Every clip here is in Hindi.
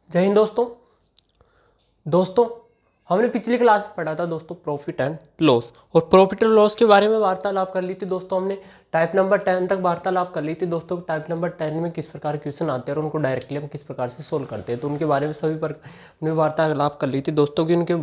जय हिंद दोस्तों हमने पिछली क्लास में पढ़ा था दोस्तों प्रॉफिट एंड लॉस। और प्रॉफिट एंड लॉस के बारे में वार्तालाप कर ली थी दोस्तों। हमने टाइप नंबर 10 तक वार्तालाप कर ली थी दोस्तों। टाइप नंबर 10 में किस प्रकार क्वेश्चन आते हैं और उनको डायरेक्टली हम किस प्रकार से सोल्व करते हैं, तो उनके बारे में सभी पर हमने वार्तालाप कर ली थी दोस्तों कि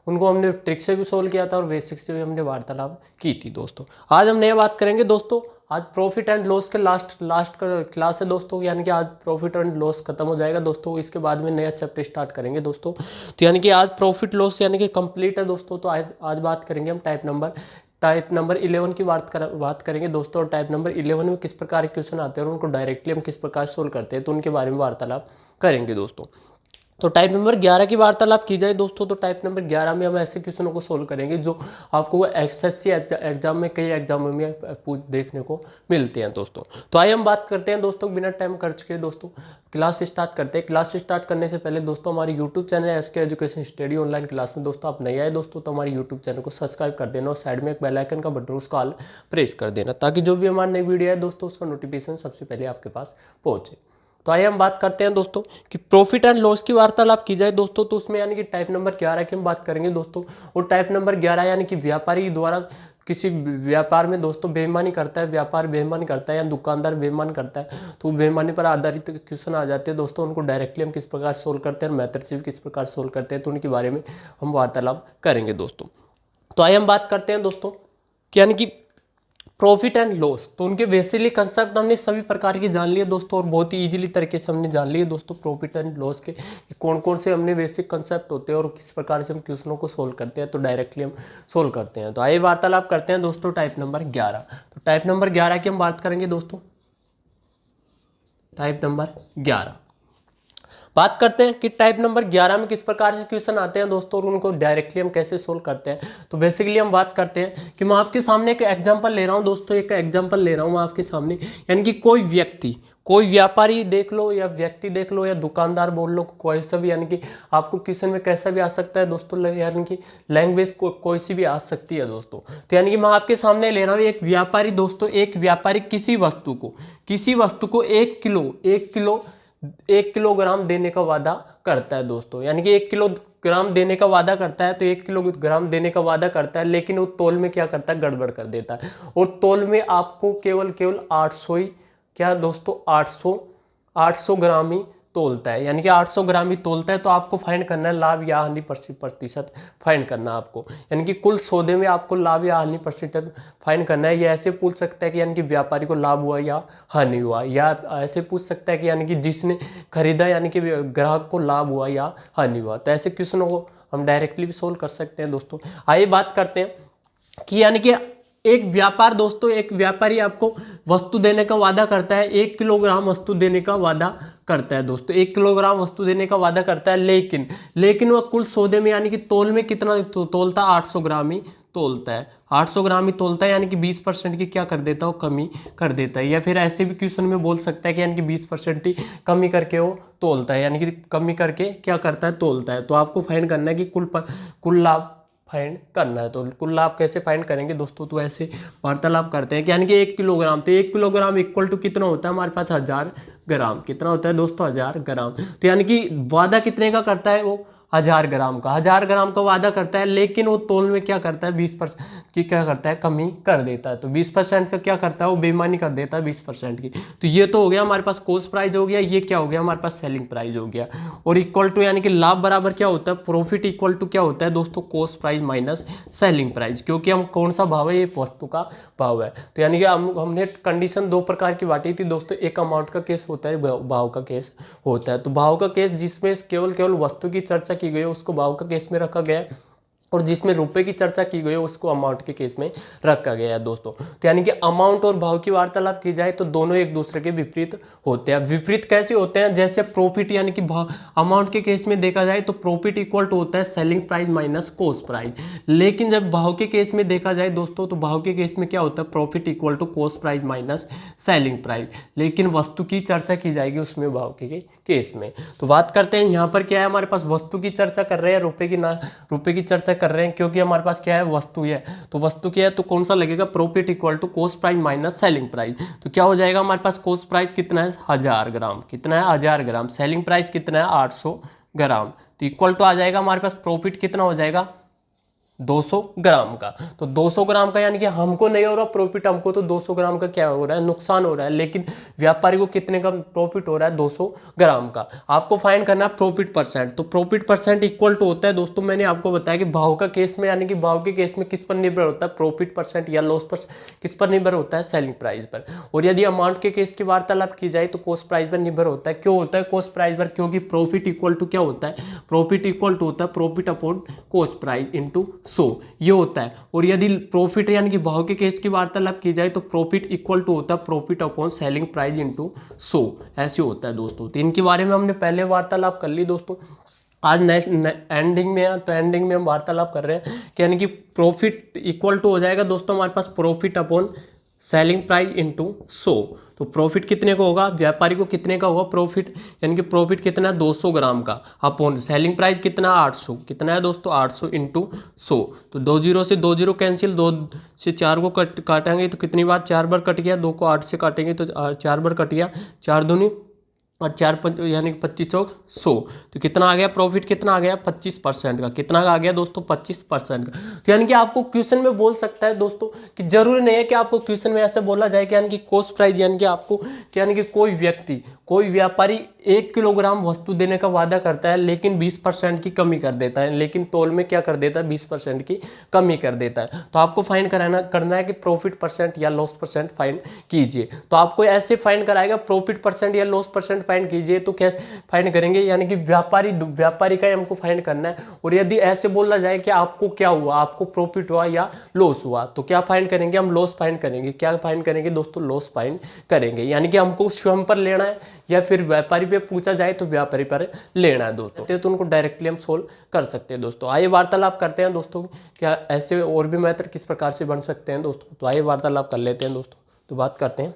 उनको हमने ट्रिक से भी सोल्व किया था और बेसिक से भी हमने वार्तालाप की थी दोस्तों। आज हम नया बात करेंगे दोस्तों। आज प्रॉफिट एंड लॉस के लास्ट का क्लास है दोस्तों, यानी कि आज प्रॉफिट एंड लॉस खत्म हो जाएगा दोस्तों। इसके बाद में नया चैप्टर स्टार्ट करेंगे दोस्तों। तो यानी कि आज प्रॉफिट लॉस यानी कि कंप्लीट है दोस्तों। तो आज बात करेंगे हम टाइप नंबर 11 की बात करेंगे दोस्तों। और टाइप नंबर 11 में किस प्रकार के क्वेश्चन आते हैं और उनको डायरेक्टली हम किस प्रकार सोल्व करते हैं, तो उनके बारे में वार्तालाप करेंगे दोस्तों। तो टाइप नंबर 11 की वार्तालाप की जाए दोस्तों, तो टाइप नंबर 11 में हम ऐसे क्वेश्चनों को सोल्व करेंगे जो आपको एसएससी एग्जाम में कई एग्जामों में देखने को मिलते हैं दोस्तों। तो आइए हम बात करते हैं दोस्तों, बिना टाइम खर्च के दोस्तों क्लास स्टार्ट करते हैं। क्लास स्टार्ट करने से पहले दोस्तों हमारी यूट्यूब चैनल है S K education study online class में दोस्तों आप नए आए दोस्तों, तो हमारे यूट्यूब चैनल को सब्सक्राइब कर देना और साइड में एक बेल आइकन का बटन उसका ऑल प्रेस कर देना, ताकि जो भी हमारी नई वीडियो है दोस्तों उसका नोटिफिकेशन सबसे पहले आपके पास पहुंचे। तो आइए हम बात करते हैं दोस्तों कि प्रॉफिट एंड लॉस की वार्तालाप की जाए दोस्तों, तो उसमें यानी कि टाइप नंबर 11 की हम बात करेंगे दोस्तों। और टाइप नंबर 11 यानी कि व्यापारी द्वारा किसी व्यापार में दोस्तों बेईमानी करता है, व्यापार बेईमानी करता है या दुकानदार बेईमानी करता है, तो बेईमानी पर आधारित क्वेश्चन आ जाते हैं दोस्तों। उनको डायरेक्टली हम किस प्रकार सोल्व करते हैं और मेथड से भी किस प्रकार सोल्व करते हैं, तो उनके बारे में हम वार्तालाप करेंगे दोस्तों। तो आइए हम बात करते हैं दोस्तों कि यानी कि प्रॉफिट एंड लॉस, तो उनके बेसिकली कंसेप्ट हमने सभी प्रकार के जान लिए दोस्तों, और बहुत ही इजीली तरीके से हमने जान लिए दोस्तों प्रॉफिट एंड लॉस के कौन कौन से हमने बेसिक कंसेप्ट होते हैं और किस प्रकार से हम क्वेश्चनों को सोल्व करते हैं, तो डायरेक्टली हम सोल्व करते हैं। तो आइए वार्तालाप करते हैं दोस्तों टाइप नंबर 11। तो टाइप नंबर 11 की हम बात करेंगे दोस्तों। टाइप नंबर 11 बात करते हैं कि टाइप नंबर 11 में किस प्रकार से क्वेश्चन आते हैं दोस्तों और उनको डायरेक्टली हम कैसे सोल्व करते हैं। तो बेसिकली हम बात करते हैं कि मैं आपके सामने एक एग्जांपल ले रहा हूं दोस्तों, एक एग्जांपल ले रहा हूं मैं आपके सामने। यानी कि कोई व्यक्ति, कोई व्यापारी देख लो या व्यक्ति देख लो या दुकानदार बोल लो, कोई सा भी, यानी कि आपको क्वेश्चन में कैसा भी आ सकता है दोस्तों, यानी कि लैंग्वेज कोई सी भी आ सकती है दोस्तों। तो यानी कि मैं आपके सामने ले रहा हूँ एक व्यापारी दोस्तों, एक व्यापारी किसी वस्तु को 1 किलोग्राम देने का वादा करता है दोस्तों। यानी कि 1 किलोग्राम देने का वादा करता है, तो 1 किलोग्राम देने का वादा करता है, लेकिन वो तौल में क्या करता है, गड़बड़ कर देता है। और तौल में आपको केवल 800 ही, क्या दोस्तों, 800 ग्राम ही तोलता है। यानी कि 800 ग्राम ही तोलता है। तो आपको फाइंड करना है लाभ या हानि प्रतिशत फाइंड करना है आपको। यानी कि कुल सौदे में आपको लाभ या हानि प्रतिशत फाइंड करना है। ये ऐसे पूछ सकता है कि यानी कि व्यापारी को लाभ हुआ या हानि हुआ, या ऐसे पूछ सकता है कि यानी कि जिसने खरीदा यानी कि ग्राहक को लाभ हुआ या हानि हुआ। तो ऐसे क्वेश्चनों को हम डायरेक्टली भी सोल्व कर सकते हैं दोस्तों। आइए बात करते हैं कि यानी कि एक व्यापार दोस्तों, एक व्यापारी आपको वस्तु देने का वादा करता है, 1 किलोग्राम वस्तु देने का वादा करता है दोस्तों, 1 किलोग्राम वस्तु देने का वादा करता है, लेकिन वह कुल सौदे में यानी कि तौल में कितना तोलता है, 800 ग्राम ही तोलता है। 800 ग्राम ही तोलता है, यानी कि 20% की क्या कर देता है, वो कमी कर देता है। या फिर ऐसे भी क्वेश्चन में बोल सकता है कि यानी कि 20% ही कमी करके वो तोलता है, यानी कि कमी करके क्या करता है, तोलता है। तो आपको फाइंड करना है कि कुल लाभ फाइंड करना है। तो कुल लाभ कैसे फाइंड करेंगे दोस्तों, तो ऐसे वार्तालाप करते हैं कि यानी कि 1 किलोग्राम, तो 1 किलोग्राम इक्वल टू कितना होता है हमारे पास, 1000 ग्राम। कितना होता है दोस्तों, 1000 ग्राम। तो यानी कि वादा कितने का करता है वो, 1000 ग्राम का, 1000 ग्राम का वादा करता है, लेकिन वो तौल में क्या करता है, 20% की क्या करता है, कमी कर देता है। तो 20% का क्या करता है, वो बेईमानी कर देता है 20% की। तो ये तो हो गया हमारे पास कॉस्ट प्राइस हो गया, ये क्या हो गया हमारे पास सेलिंग प्राइस हो गया। और इक्वल टू यानी कि लाभ बराबर क्या होता है, प्रॉफिट इक्वल टू क्या होता है दोस्तों, cost price minus selling price. क्योंकि हम कौन सा भाव है, ये वस्तु का भाव है। तो यानी कि हमने कंडीशन 2 प्रकार की बांटी थी दोस्तों, एक अमाउंट का केस होता है, भाव का केस होता है। तो भाव का केस जिसमें केवल वस्तु की चर्चा की गई है उसको भाव का केस में रखा गया है, और जिसमें रुपए की चर्चा की गई है उसको अमाउंट के केस में रखा गया है दोस्तों। तो यानी कि अमाउंट और भाव की वार्तालाप की जाए तो दोनों एक दूसरे के विपरीत होते हैं। विपरीत कैसे होते हैं, जैसे प्रॉफिट यानी कि अमाउंट के केस में देखा जाए तो प्रॉफिट इक्वल टू होता है selling price minus cost price. लेकिन जब भाव के केस में देखा जाए दोस्तों, तो भाव के केस में क्या होता है, profit equal to cost price minus selling price. लेकिन वस्तु की चर्चा की जाएगी उसमें भाव के केस में। तो बात करते हैं यहाँ पर क्या है, हमारे पास वस्तु की चर्चा कर रहे हैं, रुपए की चर्चा कर रहे हैं, क्योंकि हमारे पास क्या है, वस्तु है। तो वस्तु क्या है, तो कौन सा लगेगा, profit equal to cost price minus selling price. तो क्या हो जाएगा हमारे पास, कॉस्ट प्राइस कितना है, 1000 ग्राम, कितना है 1000 ग्राम, सेलिंग प्राइस कितना है 800 ग्राम, तो इक्वल टू आ जाएगा हमारे पास प्रॉफिट कितना हो जाएगा 200 ग्राम का। तो 200 ग्राम का यानी कि हमको नहीं हो रहा प्रॉफिट, हमको तो 200 ग्राम का क्या हो रहा है, नुकसान हो रहा है, लेकिन व्यापारी को कितने का प्रॉफिट हो रहा है 200 ग्राम का। आपको फाइंड करना है प्रॉफिट परसेंट। तो प्रॉफिट परसेंट इक्वल टू होता है दोस्तों, मैंने आपको बताया कि भाव का केस में, यानी कि भाव के केस में किस पर निर्भर होता है प्रॉफिट परसेंट या लॉस पर किस पर निर्भर होता है, सेलिंग प्राइस पर। और यदि अमाउंट के केस की वार्तालाप की जाए तो कॉस्ट प्राइस पर निर्भर होता है। क्यों होता है कॉस्ट प्राइस पर, क्योंकि प्रॉफिट इक्वल टू क्या होता है, प्रॉफिट इक्वल टू होता है profit upon cost price into 100, ये होता है। और यदि प्रॉफिट यानी कि भाव के केस की वार्तालाप की जाए तो प्रॉफिट इक्वल टू होता है profit upon selling price into 100, ऐसे होता है दोस्तों। तो इनके बारे में हमने पहले वार्तालाप कर ली दोस्तों। आज नेक्स्ट एंडिंग में है, तो एंडिंग में हम वार्तालाप कर रहे हैं कि यानी कि प्रॉफिट इक्वल टू हो जाएगा दोस्तों हमारे पास profit upon selling price into 100। तो प्रॉफिट कितने को होगा, व्यापारी को कितने का होगा प्रॉफिट, यानी कि प्रॉफिट कितना 200 ग्राम का अपॉन सेलिंग प्राइस कितना 800, कितना है दोस्तों 800 इंटू 100। तो 2 जीरो से 2 जीरो कैंसिल, 2 से 4 को काटेंगे तो कितनी बार 4 बार कट गया, 2 को 8 से काटेंगे तो 4 बार कट गया, 4 दूनी और 4 यानी 25 चौक 100। तो कितना आ गया प्रॉफिट, कितना आ गया 25% का, कितना आ गया दोस्तों 25% का। तो यानी कि आपको क्वेश्चन में बोल सकता है दोस्तों कि जरूरी नहीं है कि आपको क्वेश्चन में ऐसे बोला जाए कि यानी कि कॉस्ट प्राइस, यानी कि आपको यानी कि कोई व्यक्ति, कोई व्यापारी 1 किलोग्राम वस्तु देने का वादा करता है लेकिन 20% की कमी कर देता है, लेकिन तौल में क्या कर देता है 20% की कमी कर देता है। तो आपको फाइंड करना है कि प्रॉफिट परसेंट या लॉस परसेंट फाइंड कीजिए। तो आपको ऐसे फाइंड कराएगा प्रॉफिट परसेंट या लॉस परसेंट फाइंड कीजिए, तो कैसे फाइंड करेंगे, यानी कि व्यापारी का हमको फाइंड करना है। और यदि ऐसे बोला जाए कि आपको क्या हुआ, आपको प्रॉफिट हुआ या लॉस हुआ, तो क्या फाइंड करेंगे हम, लॉस फाइंड करेंगे। क्या फाइंड करेंगे दोस्तों, लॉस फाइंड करेंगे। यानी कि हमको स्वयं पर लेना है या फिर व्यापारी पे पूछा जाए तो व्यापारी पर लेना है दोस्तों, तो उनको डायरेक्टली हम सोल्व कर सकते हैं दोस्तों। आइए वार्तालाप करते हैं दोस्तों, क्या ऐसे और भी मेथड किस प्रकार से बन सकते हैं दोस्तों। तो आइए वार्तालाप कर लेते हैं दोस्तों, तो बात करते हैं।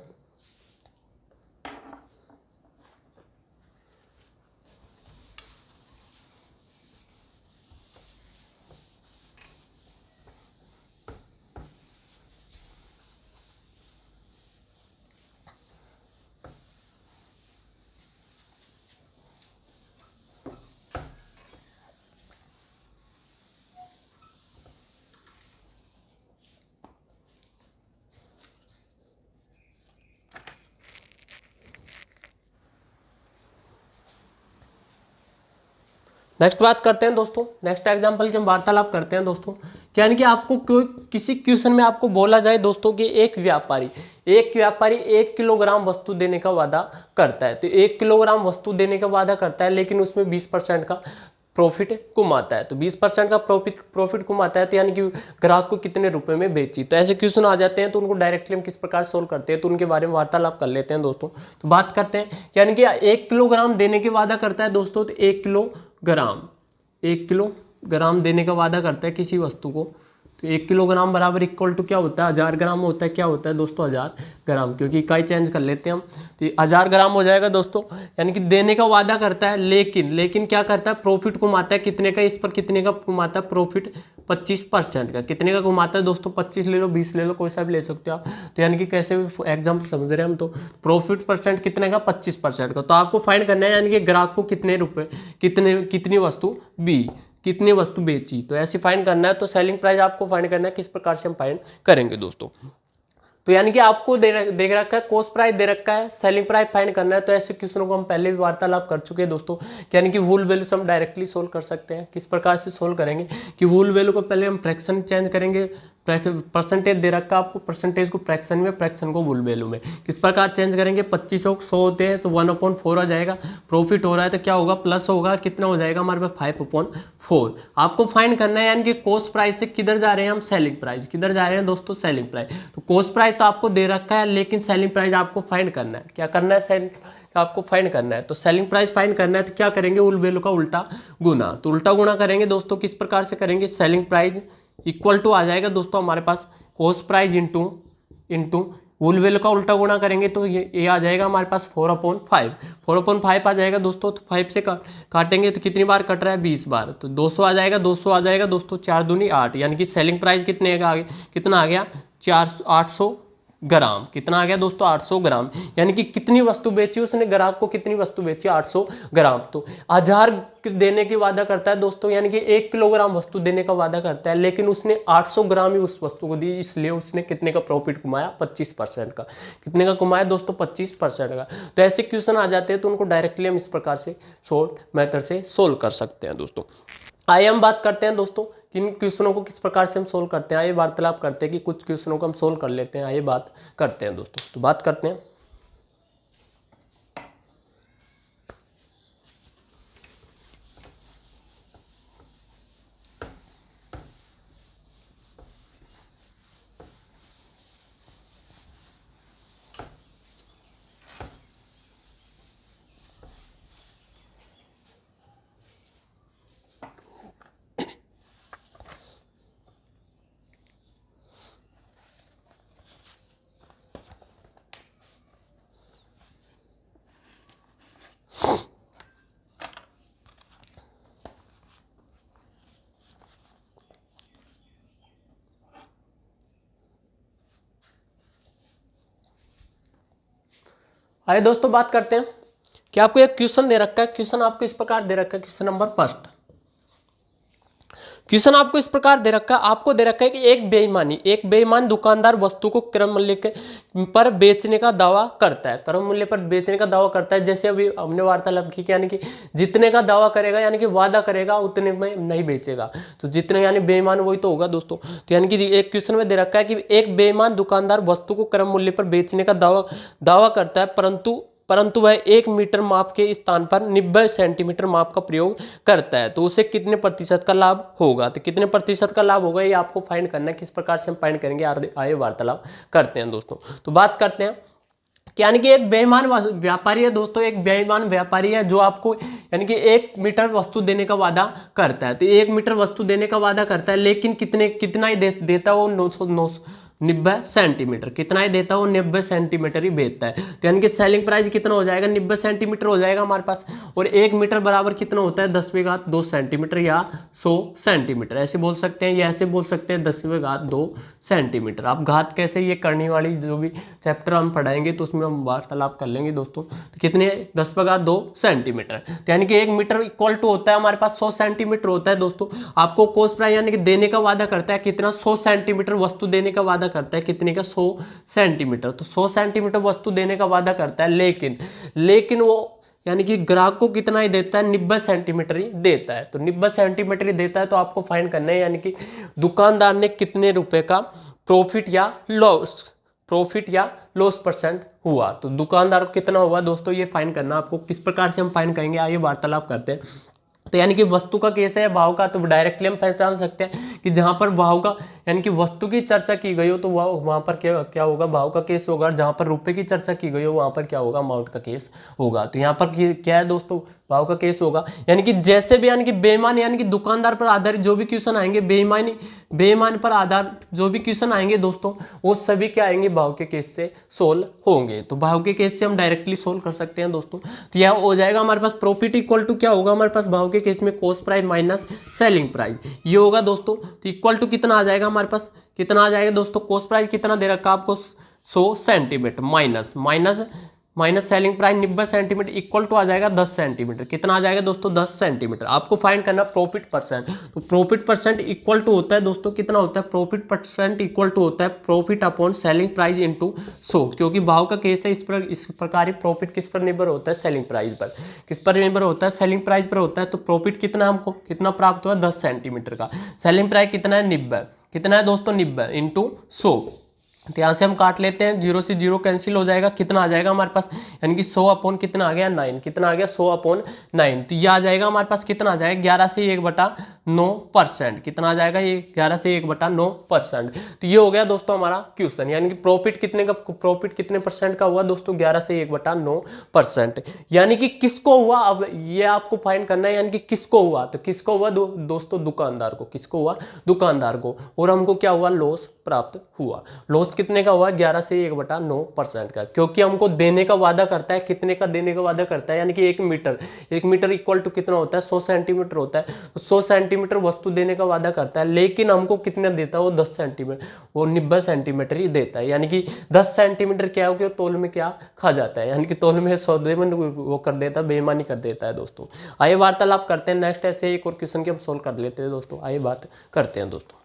नेक्स्ट बात करते हैं दोस्तों, नेक्स्ट एग्जांपल की हम वार्तालाप करते हैं दोस्तों। यानी कि आपको कोई किसी क्वेश्चन में आपको बोला जाए दोस्तों कि एक व्यापारी 1 किलोग्राम वस्तु देने का वादा करता है। तो 1 किलोग्राम वस्तु देने का वादा करता है लेकिन उसमें 20% का प्रॉफिट कमाता है। तो 20% का प्रॉफिट कमाता है, तो यानी कि ग्राहक को कितने रुपए में बेची। तो ऐसे क्वेश्चन आ जाते हैं तो उनको डायरेक्टली हम किस प्रकार सोल्व करते हैं, तो उनके बारे में वार्तालाप कर लेते हैं दोस्तों। तो बात करते हैं, यानी कि 1 किलोग्राम देने के वादा करता है दोस्तों, तो 1 किलोग्राम देने का वादा करता है किसी वस्तु को। तो 1 किलोग्राम बराबर इक्वल टू क्या होता है, 1000 ग्राम होता है। क्या होता है दोस्तों 1000 ग्राम, क्योंकि इकाई चेंज कर लेते हैं हम, तो 1000 ग्राम हो जाएगा दोस्तों। यानी कि देने का वादा करता है लेकिन क्या करता है, प्रॉफिट कमाता है कितने का, इस पर कितने का कमाता है प्रॉफिट 25% का। कितने का कमाता है दोस्तों, 25 ले लो 20 ले लो, कोई सा भी ले सकते हो आप। तो यानी कि कैसे भी एग्जाम्पल समझ रहे हैं हम, तो प्रॉफिट परसेंट कितने का 25% का। तो आपको फाइंड करना है यानी कि ग्राहक को कितने रुपए कितनी वस्तु कितनी वस्तु बेची, तो ऐसे फाइंड करना है। तो सेलिंग प्राइस आपको फाइंड करना है, किस प्रकार से हम फाइंड करेंगे दोस्तों। तो यानी कि आपको देख रखा है कॉस्ट प्राइस दे रखा है, सेलिंग प्राइस फाइंड करना है। तो ऐसे क्वेश्चनों को हम पहले भी वार्तालाप कर चुके हैं दोस्तों, यानी कि वूल वैल्यू से हम डायरेक्टली सोल्व कर सकते हैं। किस प्रकार से सोल्व करेंगे कि वूल वैल्यू को पहले हम फ्रैक्शन चेंज करेंगे, परसेंटेज दे रखा है आपको, परसेंटेज को फ्रैक्शन में, फ्रैक्शन को वूल वैल्यू में। किस प्रकार चेंज करेंगे, 25 और 100 होते हैं तो 1/4 आ जाएगा। प्रॉफिट हो रहा है तो क्या होगा, प्लस होगा, कितना हो जाएगा हमारे पास 5/4। आपको फाइंड करना है यानी कि कॉस्ट प्राइस से किधर जा रहे हैं हम, सेलिंग प्राइस। किधर जा रहे हैं दोस्तों, सेलिंग प्राइस। तो कॉस्ट प्राइस तो आपको दे रखा है लेकिन सेलिंग प्राइस आपको फाइंड करना है। क्या करना है, सेलिंग आपको फाइंड करना है। तो सेलिंग प्राइस फाइंड करना है तो क्या करेंगे, उल वैल्यू का उल्टा गुना। तो उल्टा गुना करेंगे दोस्तों, किस प्रकार से करेंगे, सेलिंग प्राइस इक्वल टू आ जाएगा दोस्तों हमारे पास कॉस्ट प्राइस इंटू वूल वैल्यू का उल्टा गुणा करेंगे तो ये आ जाएगा हमारे पास 4/5। 4/5 आ जाएगा दोस्तों। तो 5 से काटेंगे तो कितनी बार कट रहा है, 20 बार। तो 200 आ जाएगा, 200 आ जाएगा दोस्तों, 4 दूनी 8। यानी कि सेलिंग प्राइस कितना आ गया 800 ग्राम। कितना आ गया दोस्तों 800 ग्राम। यानी कि कितनी वस्तु बेची उसने, ग्राहक को कितनी वस्तु बेची 800 ग्राम। तो 1000 देने की वादा करता है दोस्तों, यानी कि 1 किलोग्राम वस्तु देने का वादा करता है, लेकिन उसने 800 ग्राम ही उस वस्तु को दी, इसलिए उसने कितने का प्रॉफिट कमाया 25% का। कितने का कमाया दोस्तों 25% का। तो ऐसे क्वेश्चन आ जाते हैं तो उनको डायरेक्टली हम इस प्रकार से शॉर्ट मेथड से सोल्व कर सकते हैं दोस्तों। आइए हम बात करते हैं दोस्तों किन क्वेश्चनों को किस प्रकार से हम सोल्व करते हैं। आइए वार्तालाप करते हैं कि कुछ क्वेश्चनों को हम सोल्व कर लेते हैं। आइए बात करते हैं दोस्तों, तो बात करते हैं। आइए दोस्तों बात करते हैं कि आपको एक क्वेश्चन दे रखा है। क्वेश्चन आपको इस प्रकार दे रखा है, क्वेश्चन नंबर फर्स्ट। क्वेश्चन आपको इस प्रकार दे रखा है, आपको दे रखा है कि एक बेईमान दुकानदार वस्तु को क्रम मूल्य पर बेचने का दावा करता है। क्रम मूल्य पर बेचने का दावा करता है, जैसे अभी हमने वार्तालाप की, यानी कि जितने का दावा करेगा यानी कि वादा करेगा उतने में नहीं बेचेगा। तो जितने यानी बेईमान वही तो होगा दोस्तों। तो यानी कि एक क्वेश्चन में दे रखा है कि एक बेईमान दुकानदार वस्तु को क्रम मूल्य पर बेचने का दावा करता है, परंतु वह 1 मीटर माप के स्थान पर 90 सेंटीमीटर माप का प्रयोग करता है, तो उसे कितने प्रतिशत का लाभ होगा। तो कितने प्रतिशत का लाभ होगा ये आपको फाइंड करना है। किस प्रकार से हम फाइंड करेंगे आइए वार्तालाप करते हैं दोस्तों। तो बात करते हैं यानी कि एक बेईमान व्यापारी है दोस्तों, एक बेईमान व्यापारी है जो आपको यानी कि 1 मीटर वस्तु देने का वादा करता है। तो 1 मीटर वस्तु देने का वादा करता है, लेकिन कितना ही देता है वो 90 सेंटीमीटर। कितना ही देता है वो 90 सेंटीमीटर ही बेचता है। तो यानी कि सेलिंग प्राइस कितना हो जाएगा 90 सेंटीमीटर हो जाएगा हमारे पास। और 1 मीटर बराबर कितना होता है 10⁻2 सेंटीमीटर या 100 सेंटीमीटर। ऐसे बोल सकते हैं या ऐसे बोल सकते हैं 10⁻2 सेंटीमीटर। आप घात कैसे ये करने वाली जो भी चैप्टर हम पढ़ाएंगे तो उसमें हम वार्तालाप कर लेंगे दोस्तों। तो कितने 10⁻2 सेंटीमीटर। तो यानी कि 1 मीटर इक्वल टू होता है हमारे पास 100 सेंटीमीटर होता है दोस्तों। आपको कॉस्ट प्राइस यानी कि देने का वादा करता है कितना 100 सेंटीमीटर वस्तु देने का वादा करता है, कितने का 100 सेंटीमीटर। तो 100 सेंटीमीटर वस्तु देने का वादा करता है, लेकिन वो यानी कि ग्राहक को कितना ही देता है 90 सेंटीमीटर ही देता है। तो 90 सेंटीमीटर ही देता है, तो आपको फाइंड करना है यानी कि दुकानदार ने कितने रुपए का प्रॉफिट या लॉस परसेंट हुआ। तो दुकानदार को कितना हुआ दोस्तों ये फाइंड करना आपको। किस प्रकार से हम फाइंड करेंगे आइए वार्तालाप करते हैं। तो यानी कि वस्तु का केस है भाव का, तो डायरेक्टली हम पहचान सकते हैं कि जहां पर भाव का यानी कि वस्तु की चर्चा की गई हो तो वहां पर क्या होगा भाव का केस होगा। जहां पर रुपए की चर्चा की गई हो वहां पर क्या होगा अमाउंट का केस होगा। तो यहाँ पर क्या है दोस्तों भाव का केस होगा। यानी कि जैसे भी यानी कि बेईमान यानी कि दुकानदार पर आधारित जो भी क्वेश्चन आएंगे, बेईमान पर आधारित जो भी क्वेश्चन आएंगे दोस्तों वो सभी क्या आएंगे भाव के केस से सोल्व होंगे। तो भाव के केस से हम डायरेक्टली सोल्व कर सकते हैं दोस्तों। तो यह हो जाएगा हमारे पास प्रॉफिट इक्वल टू क्या होगा हमारे पास भाव के केस में cost price minus selling price ये होगा दोस्तों। तो इक्वल टू कितना आ जाएगा हमारे पास, कितना आ जाएगा दोस्तों कॉस्ट प्राइस कितना दे रखा आपको 100 centimetre minus selling price 90 centimetre equal to आ जाएगा 10 सेंटीमीटर। कितना आ जाएगा दोस्तों 10 सेंटीमीटर। आपको फाइंड करना प्रॉफिट परसेंट। तो प्रॉफिट परसेंट इक्वल टू होता है दोस्तों कितना होता है प्रॉफिट परसेंट इक्वल टू होता है profit upon selling price into 100। क्योंकि भाव का केस है इस प्रकार ही प्रॉफिट किस पर निर्भर होता है सेलिंग प्राइस पर। किस पर निर्भर होता है सेलिंग प्राइस पर होता है। तो प्रॉफिट कितना हमको कितना प्राप्त हुआ 10 सेंटीमीटर का। सेलिंग प्राइस कितना है 90, कितना है दोस्तों 90 इंटू 100। तो यहाँ से हम काट लेते हैं 0 से 0 कैंसिल हो जाएगा। कितना आ जाएगा हमारे पास यानी कि 100 अपॉन कितना आ गया 9। कितना आ गया 100 अपॉन 9। तो ये आ जाएगा हमारे पास कितना आ जाएगा 11 से 1/9%। कितना आ जाएगा ये 11 से 1/9%। तो ये हो गया दोस्तों हमारा क्वेश्चन। यानी कि प्रॉफिट कितने परसेंट का हुआ दोस्तों 11 से 1/9%। यानी कि किसको हुआ अब ये आपको फाइंड करना है। यानी कि किसको हुआ तो किसको हुआ दोस्तों दुकानदार को। किसको हुआ दुकानदार को। और हमको क्या हुआ लॉस प्राप्त हुआ। लॉस लॉस कितने का हुआ, 11 से 1/9% का, क्योंकि हमको देने का वादा करता है। कितने का देने का वादा करता है, यानी कि 1 मीटर इक्वल टू कितना होता है, 100 सेंटीमीटर होता है। तो 100 सेंटीमीटर वस्तु देने का वादा करता है, लेकिन हमको कितना देता है वो 10 सेंटीमीटर, वो 90 सेंटीमीटर ही देता है। यानी कि 10 सेंटीमीटर क्या हो गया, तोल में क्या खा जाता है, यानी कि तोल में सौदे में वो कर देता है, बेईमानी कर देता है दोस्तों। आइए वार्तालाप करते हैं नेक्स्ट, ऐसे एक और क्वेश्चन की हम सोल्व कर लेते हैं दोस्तों। आइए बात करते हैं दोस्तों।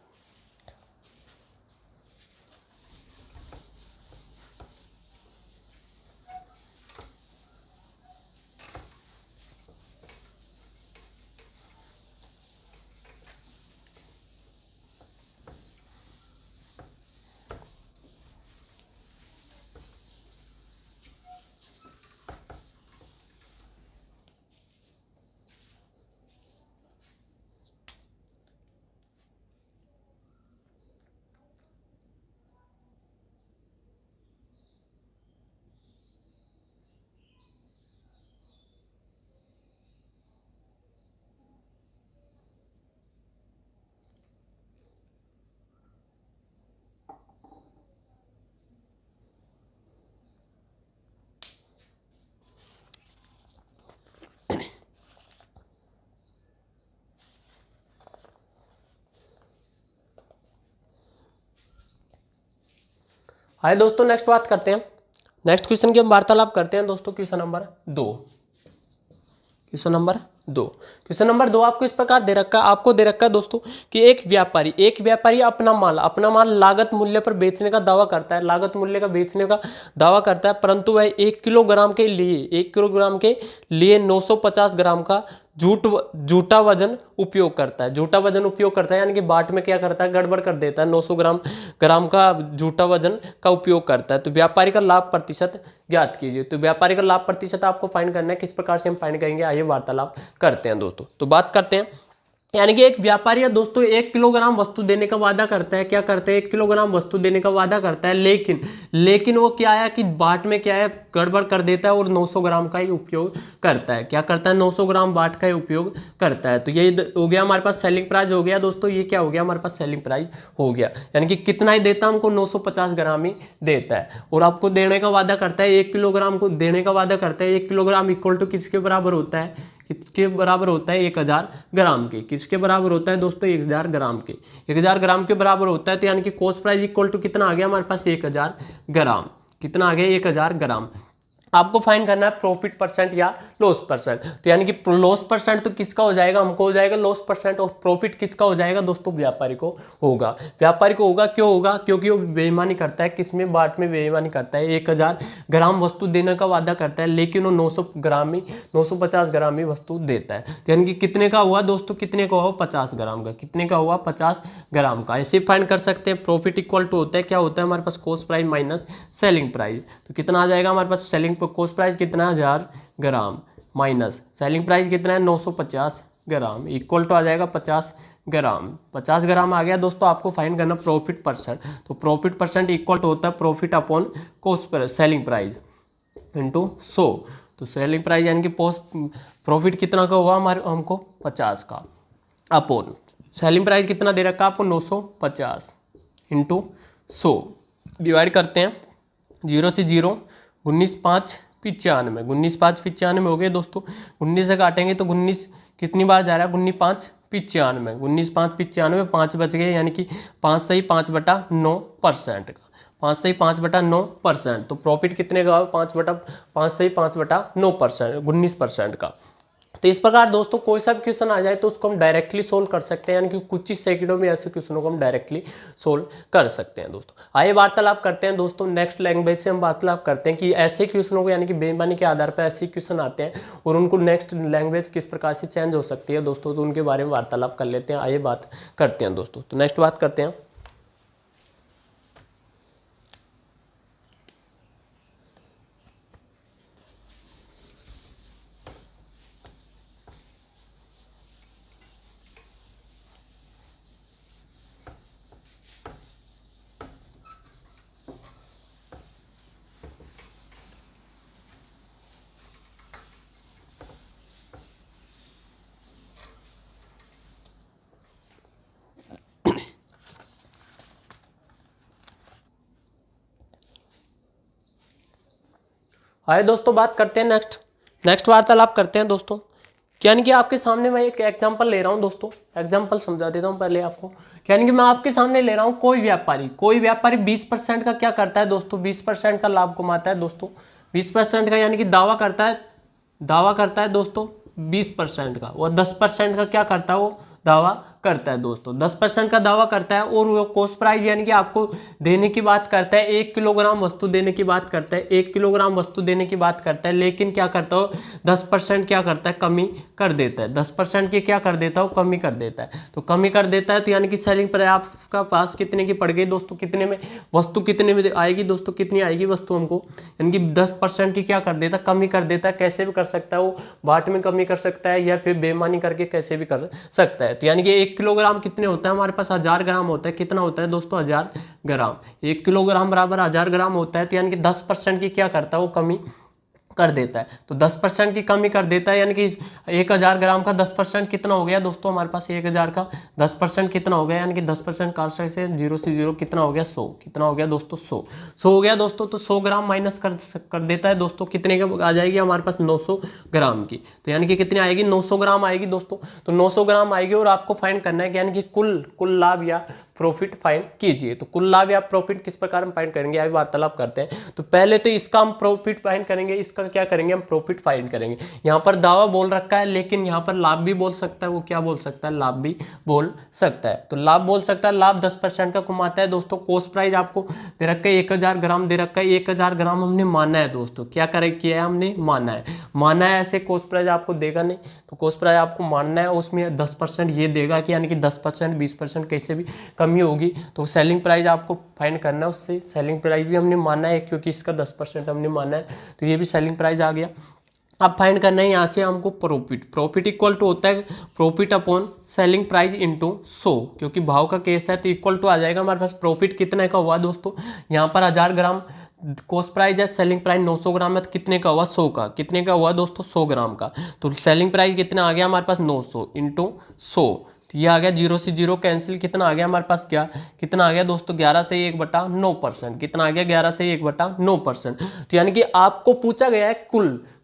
आइए दोस्तों नेक्स्ट बात करते हैं, नेक्स्ट क्वेश्चन की हम वार्तालाप करते हैं दोस्तों। Question number 2, question number 2, question number 2 आपको इस प्रकार दे रखा है, आपको दे रखा है दोस्तों कि एक व्यापारी अपना माल लागत मूल्य पर बेचने का दावा करता है, लागत मूल्य का बेचने का दावा करता है, परंतु वह 1 किलोग्राम के लिए 950 ग्राम का झूठा वजन उपयोग करता है। झूठा वजन उपयोग करता है यानी कि बाट में क्या करता है, गड़बड़ कर देता है, 900 ग्राम का झूठा वजन का उपयोग करता है। तो व्यापारी का लाभ प्रतिशत ज्ञात कीजिए। तो व्यापारी का लाभ प्रतिशत आपको फाइंड करना है, किस प्रकार से हम फाइंड करेंगे, आइए वार्तालाप करते हैं दोस्तों। तो बात करते हैं, यानी कि एक व्यापारी है दोस्तों 1 किलोग्राम वस्तु देने का वादा करता है, क्या करता है, 1 किलोग्राम वस्तु देने का वादा करता है, लेकिन वो क्या है कि बाट में क्या है, गड़बड़ कर देता है और 900 ग्राम का ही उपयोग करता है। क्या करता है, 900 ग्राम बाट का ही उपयोग करता है। तो ये हो गया हमारे पास सेलिंग प्राइस हो गया दोस्तों, ये क्या हो गया हमारे पास, सेलिंग प्राइस हो गया। यानी कि कितना ही देता है हमको, 950 ग्राम ही देता है, और आपको देने का वादा करता है 1 किलोग्राम को देने का वादा करता है। 1 किलोग्राम इक्वल टू किसके बराबर होता है, किसके बराबर होता है, 1000 ग्राम के। किसके बराबर होता है दोस्तों, 1000 ग्राम के, 1000 ग्राम के बराबर होता है। तो यानी कि कॉस्ट प्राइस इक्वल टू कितना आ गया हमारे पास, 1000 ग्राम। कितना आ गया, 1000 ग्राम। आपको फाइंड करना है प्रॉफिट परसेंट या लॉस परसेंट। तो यानी कि लॉस परसेंट तो किसका हो जाएगा, हमको हो जाएगा लॉस परसेंट, और प्रॉफिट किसका हो जाएगा दोस्तों, व्यापारी को होगा। व्यापारी को होगा, क्यों होगा, क्योंकि वो बेईमानी करता है, किसमें, बाट में बेईमानी करता है। 1000 ग्राम वस्तु देने का वादा करता है, लेकिन वो 950 ग्राम ही वस्तु देता है। तो यानी कि कितने का हुआ दोस्तों, कितने का हुआ, 50 ग्राम का। कितने का हुआ, 50 ग्राम का। ऐसे फाइंड कर सकते हैं। प्रॉफिट इक्वल टू होता है, क्या होता है हमारे पास, cost price minus selling price. तो कितना आ जाएगा हमारे पास, सेलिंग कॉस्ट प्राइस कितना है, 1000 ग्राम, माइनस सेलिंग प्राइस कितना है, 950 ग्राम, इक्वल टू आ जाएगा 50 ग्राम। 50 ग्राम आ गया दोस्तों। आपको फाइंड करना प्रॉफिट परसेंट। तो प्रॉफिट परसेंट इक्वल टू होता है profit upon cost selling price into 100। तो सेलिंग प्राइस यानी कि प्रॉफिट कितना का हुआ हमारे, हमको 50 का, अपॉन सेलिंग प्राइस कितना दे रखा है आपको, 950 इंटू 100, डिवाइड करते हैं 0 से 0, 19 5 95, 19 5 95 हो गए दोस्तों। 19 से काटेंगे तो 19 कितनी बार जा रहा है, 19 5 95, 19 5 95, 5 बच गए, यानी कि 5 सही 5/9% का, 5 सही 5/9%। तो प्रॉफिट कितने का, 5 सही 5/9%, 19% का। तो इस प्रकार दोस्तों कोई सा भी क्वेश्चन आ जाए तो उसको हम डायरेक्टली सोल्व कर सकते हैं, यानी कि कुछ ही सेकंडों में ऐसे क्वेश्चनों को हम डायरेक्टली सोल्व कर सकते हैं दोस्तों। आइए वार्तालाप करते हैं दोस्तों, नेक्स्ट लैंग्वेज से हम वार्तालाप करते हैं कि ऐसे क्वेश्चनों को, यानी कि बेईमानी के आधार पर ऐसे क्वेश्चन आते हैं और उनको नेक्स्ट लैंग्वेज किस प्रकार से चेंज हो सकती है दोस्तों, तो उनके बारे में वार्तालाप कर लेते हैं। आइए बात करते हैं दोस्तों। तो नेक्स्ट बात करते हैं, आइए दोस्तों बात करते हैं नेक्स्ट वार्तालाप करते हैं दोस्तों। यानी कि आपके सामने मैं एक एग्जांपल ले रहा हूं दोस्तों, एग्जांपल समझा देता हूं पहले आपको। यानी कि मैं आपके सामने ले रहा हूं कोई व्यापारी 20% का क्या करता है दोस्तों, 20% का लाभ कमाता है दोस्तों, 20% का, यानी कि दावा करता है दोस्तों 20% का, और 10% का क्या करता है, वो दावा करता है दोस्तों, 10% का दावा करता है। और वो कॉस्ट प्राइस यानी कि आपको देने की बात करता है, 1 किलोग्राम वस्तु देने की बात करता है, 1 किलोग्राम वस्तु देने की बात करता है, लेकिन क्या करता हो 10% क्या करता है, कमी कर देता है, 10% की क्या कर देता हो, कमी कर देता है। तो कमी कर देता है तो यानी कि सेलिंग प्राइस आपका पास कितने की पड़ गई दोस्तों, कितने में वस्तु कितने में आएगी दोस्तों, कितनी आएगी वस्तु हमको, यानी कि 10% की क्या कर देता है, कमी कर देता है। कैसे भी कर सकता है वो, बाट में कमी कर सकता है या फिर बेईमानी करके कैसे भी कर सकता है। तो यानी कि 1 किलोग्राम कितने होता है हमारे पास, 1000 ग्राम होता है। कितना होता है दोस्तों, 1000 ग्राम, 1 किलोग्राम बराबर 1000 ग्राम होता है। तो यानी कि 10% की क्या करता है, वो कमी कर देता है। तो 10% की कमी कर देता है, यानी कि 1000 ग्राम का 10% कितना हो गया दोस्तों, हमारे पास 1000 का 10% कितना हो गया, यानी कि 10% काट से 0 से 0 कितना हो गया, 100, कितना हो गया दोस्तों, 100 हो गया दोस्तों। तो 100 ग्राम माइनस कर देता है दोस्तों, कितने का आ जाएगी हमारे पास, 900 ग्राम की। तो यानी कि कितनी आएगी, 900 ग्राम आएगी दोस्तों। तो 900 ग्राम आएगी और आपको फाइंड करना है, यानी कि कुल लाभ या प्रॉफिट फाइंड कीजिए। तो कुल लाभ या प्रॉफिट किस प्रकार हम फाइंड करेंगे, आइए वार्तालाप करते हैं। तो पहले तो इसका हम प्रॉफिट फाइंड करेंगे, इसका क्या करेंगे, हम प्रॉफिट फाइंड करेंगे। यहाँ पर दावा बोल रखा है, लेकिन यहाँ पर लाभ भी बोल सकता है, वो क्या बोल सकता है, लाभ भी बोल सकता है। तो लाभ बोल सकता है, लाभ 10% का कमाता है दोस्तों। कॉस्ट प्राइस आपको दे रखा है 1000 ग्राम दे रखा है, 1000 ग्राम हमने माना है दोस्तों, क्या किया है हमने, माना है। ऐसे कॉस्ट प्राइस आपको देगा नहीं, तो कॉस्ट प्राइस आपको मानना है, उसमें 10% ये देगा कि यानी कि 10% 20% कैसे भी कमी होगी। तो सेलिंग प्राइस आपको फाइंड करना है, उससे सेलिंग प्राइस भी हमने माना है क्योंकि इसका 10% हमने माना है, तो ये भी सेलिंग प्राइस आ गया। अब फाइंड करना है यहाँ से हमको प्रॉफिट इक्वल टू होता है profit upon selling price into 100, क्योंकि भाव का केस है तो इक्वल टू आ जाएगा हमारे पास। प्रॉफिट कितने का हुआ दोस्तों, यहाँ पर 1000 ग्राम कॉस्ट प्राइस है, सेलिंग प्राइस 900 ग्राम है, तो कितने का हुआ, 100 का। कितने का हुआ दोस्तों, 100 ग्राम का। तो सेलिंग प्राइस कितना आ गया हमारे पास, 900 इंटू 100, तो ये आ गया 0 से 0 कैंसिल, कितना आ गया हमारे पास, क्या कितना आ गया दोस्तों, 11 से 1/9%, कितना आ गया 11 से 1/9%। तो यानी कि आपको पूछा गया है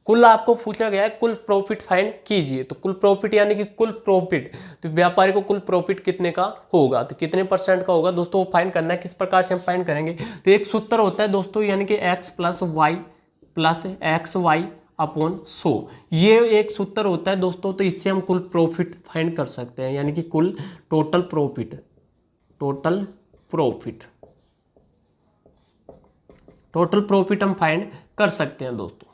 कुल आपको पूछा गया है कुल प्रॉफिट फाइंड कीजिए। तो कुल प्रॉफिट यानी कि कुल प्रॉफिट, तो व्यापारी को कुल प्रॉफिट कितने का होगा, तो कितने % का होगा दोस्तों, वो फाइंड करना है। किस प्रकार से हम फाइंड करेंगे, तो एक सूत्र होता है दोस्तों, यानी कि x plus x y upon 100, ये एक सूत्र होता है दोस्तों। तो इससे हम कुल प्रॉफिट फाइंड कर सकते हैं, यानी कि कुल टोटल प्रॉफिट हम फाइंड कर सकते हैं दोस्तों।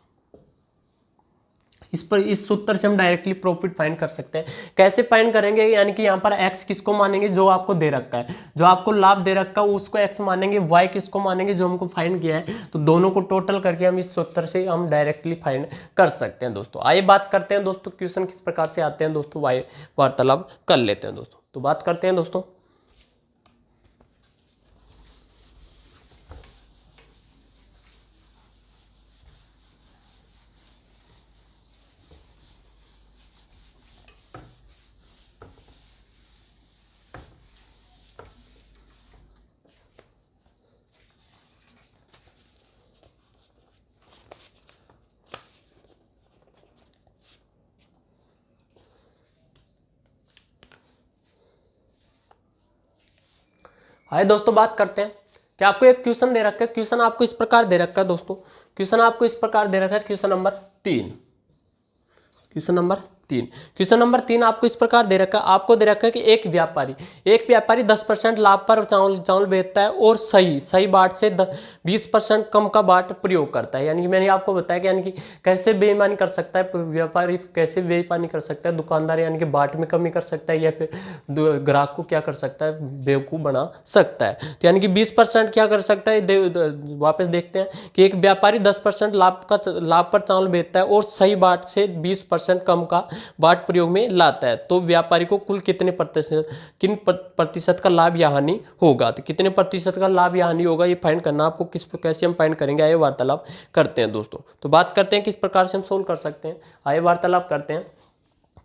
इस सूत्र से हम डायरेक्टली प्रॉफिट फाइंड कर सकते हैं। कैसे फाइंड करेंगे, यानी कि यहाँ पर x किसको मानेंगे, जो आपको दे रखा है, जो आपको लाभ दे रखा है उसको x मानेंगे, y किसको मानेंगे, जो हमको फाइंड किया है। तो दोनों को टोटल करके हम इस सूत्र से हम डायरेक्टली फाइंड कर सकते हैं दोस्तों। आइए बात करते हैं दोस्तों, क्वेश्चन किस प्रकार से आते हैं दोस्तों, वार्तालाप कर लेते हैं दोस्तों। तो बात करते हैं दोस्तों, आइए दोस्तों बात करते हैं कि आपको एक क्वेश्चन दे रखा है। क्वेश्चन आपको इस प्रकार दे रखा है दोस्तों, क्वेश्चन आपको इस प्रकार दे रखा है, क्वेश्चन नंबर 3, क्वेश्चन नंबर 3 आपको इस प्रकार दे रखा है। आपको दे रखा है कि एक व्यापारी 10% लाभ पर चावल बेचता है और सही बाट से 20% कम का बाट प्रयोग करता है। यानी कि मैंने आपको बताया कि यानी कि कैसे बेईमानी कर सकता है व्यापारी, कैसे बेईमानी कर सकता है दुकानदार, यानी कि बाट में कमी कर सकता है या फिर ग्राहक को क्या कर सकता है, बेवकूफ़ बना सकता है। तो यानी कि 20% क्या कर सकता है, वापस देखते हैं कि एक व्यापारी 10% लाभ पर चावल बेचता है और सही बाट से 20% कम का बाट प्रयोग में लाता है, तो व्यापारी को कुल किन प्रतिशत का लाभ या हानि होगा। तो कितने प्रतिशत का लाभ या हानि होगा, ये फाइंड करना आपको। कैसे हम फाइंड करेंगे, आइए वार्तालाप करते हैं दोस्तों। तो बात करते हैं किस प्रकार से हम सोल्व कर सकते हैं, आइए वार्तालाप करते हैं।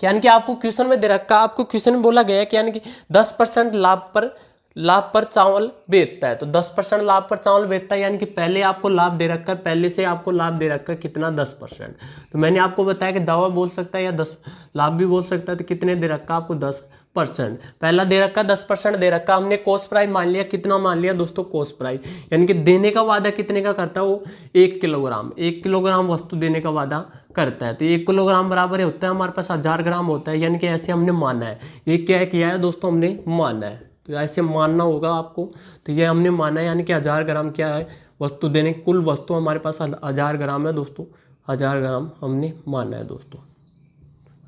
यानी कि आपको क्वेश्चन में दे रखा, आपको क्वेश्चन में बोला गया है कि यानी कि 10% लाभ पर लाभ पर चावल बेचता है, तो 10% लाभ पर चावल बेचता है, यानी कि पहले आपको लाभ दे रखा है, पहले से आपको लाभ दे रखा है कितना 10%। तो मैंने आपको बताया कि दावा बोल सकता है या 10 लाभ भी बोल सकता है, तो कितने दे रखा है आपको 10%। पहला दे रखा 10% दे रखा, हमने कॉस्ट प्राइस मान लिया, कितना मान लिया दोस्तों कॉस्ट प्राइस, यानी कि देने का वादा कितने का करता है वो 1 किलोग्राम, 1 किलोग्राम वस्तु देने का वादा करता है। तो 1 किलोग्राम बराबर होता है हमारे पास 1000 ग्राम होता है, यानी कि ऐसे हमने माना है, ये क्या किया है दोस्तों हमने माना है, तो ऐसे मानना होगा आपको। तो ये हमने माना है, यानी कि 1000 ग्राम क्या है वस्तु देने, कुल वस्तु हमारे पास 1000 ग्राम है दोस्तों, 1000 ग्राम हमने माना है दोस्तों,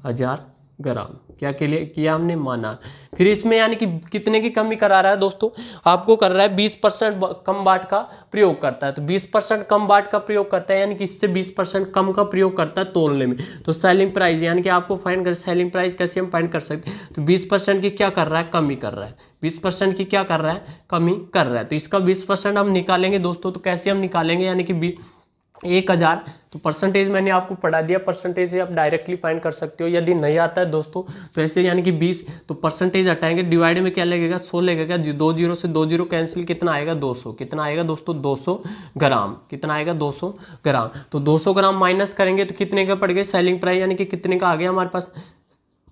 1000 ग्राम क्या के लिए किया हमने माना। फिर इसमें यानी कि कितने की कमी करा रहा है दोस्तों, आपको कर रहा है 20% कम बाट का प्रयोग करता है, तो 20% कम बाट का प्रयोग करता है, यानी कि इससे 20% कम का प्रयोग करता है तोलने में। तो सेलिंग प्राइस यानी कि आपको फाइंड कर, सेलिंग प्राइस कैसे हम फाइंड कर सकते हैं, तो 20% की क्या कर रहा है कमी कर रहा है, 20% की क्या कर रहा है कमी कर रहा है, तो इसका 20% हम निकालेंगे दोस्तों। तो कैसे हम निकालेंगे, यानी कि 1000, तो परसेंटेज मैंने आपको पढ़ा दिया, परसेंटेज से आप डायरेक्टली फाइंड कर सकते हो। यदि नहीं आता है दोस्तों तो ऐसे यानी कि 20, तो परसेंटेज हटाएंगे, डिवाइड में क्या लगेगा 100 लगेगा, 2 जीरो से 2 जीरो कैंसिल, कितना आएगा 200, कितना आएगा दोस्तों 200 ग्राम, कितना आएगा 200 ग्राम। तो 200 ग्राम माइनस करेंगे तो कितने का पड़ गया सेलिंग प्राइस, यानी कि कितने का आ गया हमारे पास